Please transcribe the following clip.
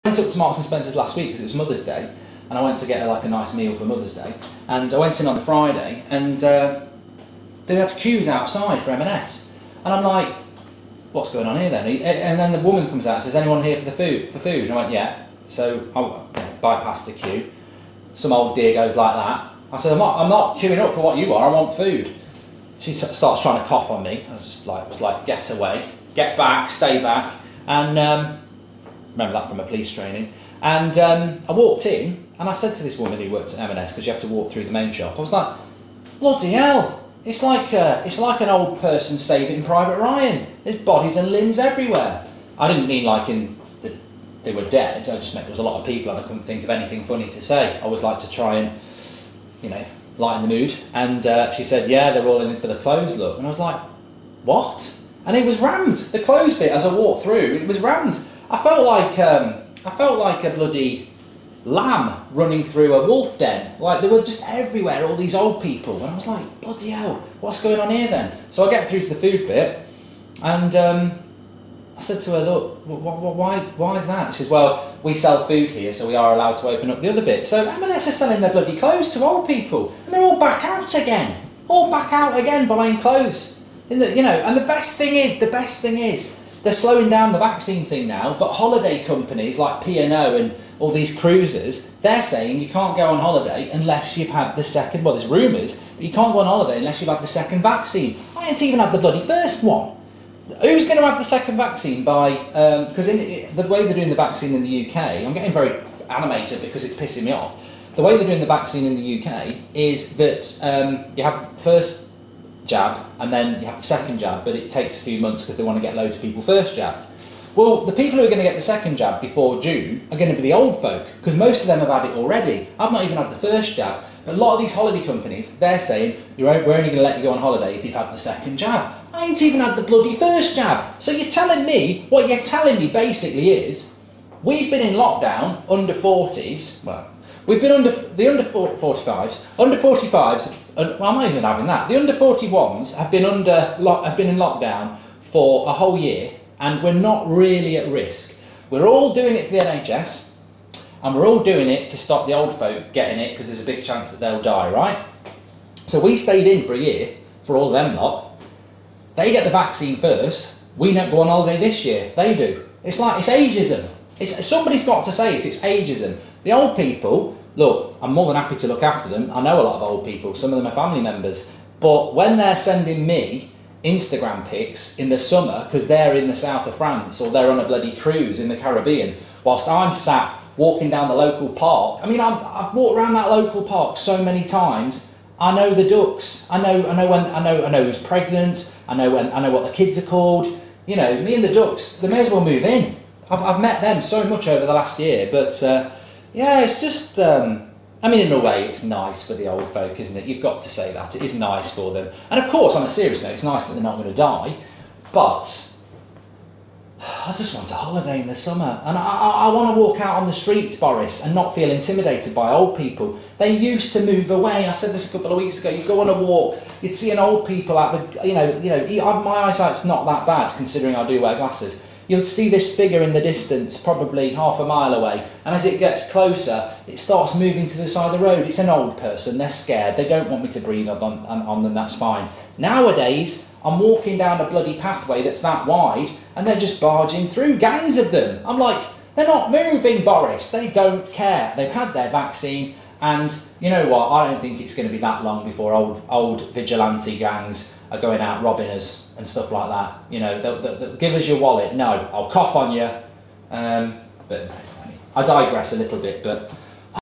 went up to Marks and Spencer's last week because it was Mother's Day, and I went to get her like a nice meal for Mother's Day. And I went in on the Friday, and they had queues outside for M&S, and I'm like, what's going on here then? And then the woman comes out and says, anyone here for food? And I went, yeah. So I bypassed the queue. Some old dear goes like that. I said, I'm not queuing up for what you are. I want food. She starts trying to cough on me. I was like, get away, get back, stay back. And remember that from a police training. And I walked in, and I said to this woman who worked at M&S, because you have to walk through the main shop, I was like, bloody hell, it's like an old person saving Private Ryan. There's bodies and limbs everywhere. I didn't mean like they were dead. I just meant there was a lot of people and I couldn't think of anything funny to say. I always like to try and, lighten the mood. And she said, yeah, they're all in for the clothes look. And I was like, what? And it was rammed. The clothes bit, as I walked through, it was rammed. I felt like a bloody lamb running through a wolf den. Like, they were just everywhere, all these old people. And I was like, bloody hell, what's going on here then? So I get through to the food bit, and I said to her, look, why is that? She says, well, we sell food here, so we are allowed to open up the other bit. So M&S are selling their bloody clothes to old people, and they're all back out again. All back out again buying clothes. And the best thing is, they're slowing down the vaccine thing now, but holiday companies like P&O and all these cruisers, they're saying you can't go on holiday unless you've had the second, well, there's rumours, but you can't go on holiday unless you've had the second vaccine. I ain't even had the bloody first one. Who's going to have the second vaccine by, because the way they're doing the vaccine in the UK, I'm getting very animated because it's pissing me off. The way they're doing the vaccine in the UK is that you have first jab and then you have the second jab, but it takes a few months because they want to get loads of people first jabbed. Well, the people who are going to get the second jab before June are going to be the old folk, because most of them have had it already. I've not even had the first jab, but a lot of these holiday companies, they're saying, we're only going to let you go on holiday if you've had the second jab. I ain't even had the bloody first jab. So you're telling me, what you're telling me basically is, we've been in lockdown under 40s, well, we've been under 45s, under 45s, well, I'm not even having that. The under 41s have been in lockdown for a whole year, and we're not really at risk. We're all doing it for the NHS, and we're all doing it to stop the old folk getting it, because there's a big chance that they'll die, right? So we stayed in for a year, for all of them lot. They get the vaccine first, we don't go on holiday this year, they do. It's like, it's ageism. Somebody's got to say it's ageism. The old people, look, I'm more than happy to look after them. I know a lot of old people, some of them are family members, but when they're sending me Instagram pics in the summer because they're in the south of France or they're on a bloody cruise in the Caribbean, whilst I'm sat walking down the local park. I mean, I've walked around that local park so many times. I know the ducks. I know who's pregnant. I know what the kids are called. Me and the ducks, they may as well move in. I've met them so much over the last year, but yeah, it's just. I mean, in a way, it's nice for the old folk, isn't it? You've got to say that. It is nice for them. And of course, on a serious note, it's nice that they're not going to die. But I just want a holiday in the summer. And I want to walk out on the streets, Boris, and not feel intimidated by old people. They used to move away. I said this a couple of weeks ago. You go on a walk, you'd see an old people out the, my eyesight's not that bad, considering I do wear glasses. You'll see this figure in the distance, probably half a mile away, and as it gets closer, it starts moving to the side of the road. It's an old person, they're scared, they don't want me to breathe on them, that's fine. Nowadays, I'm walking down a bloody pathway that's that wide, and they're just barging through, gangs of them. I'm like, they're not moving, Boris, they don't care. They've had their vaccine, and you know what, I don't think it's going to be that long before old vigilante gangs are going out robbing us and stuff like that. They'll give us your wallet. No, I'll cough on you. But I digress a little bit, but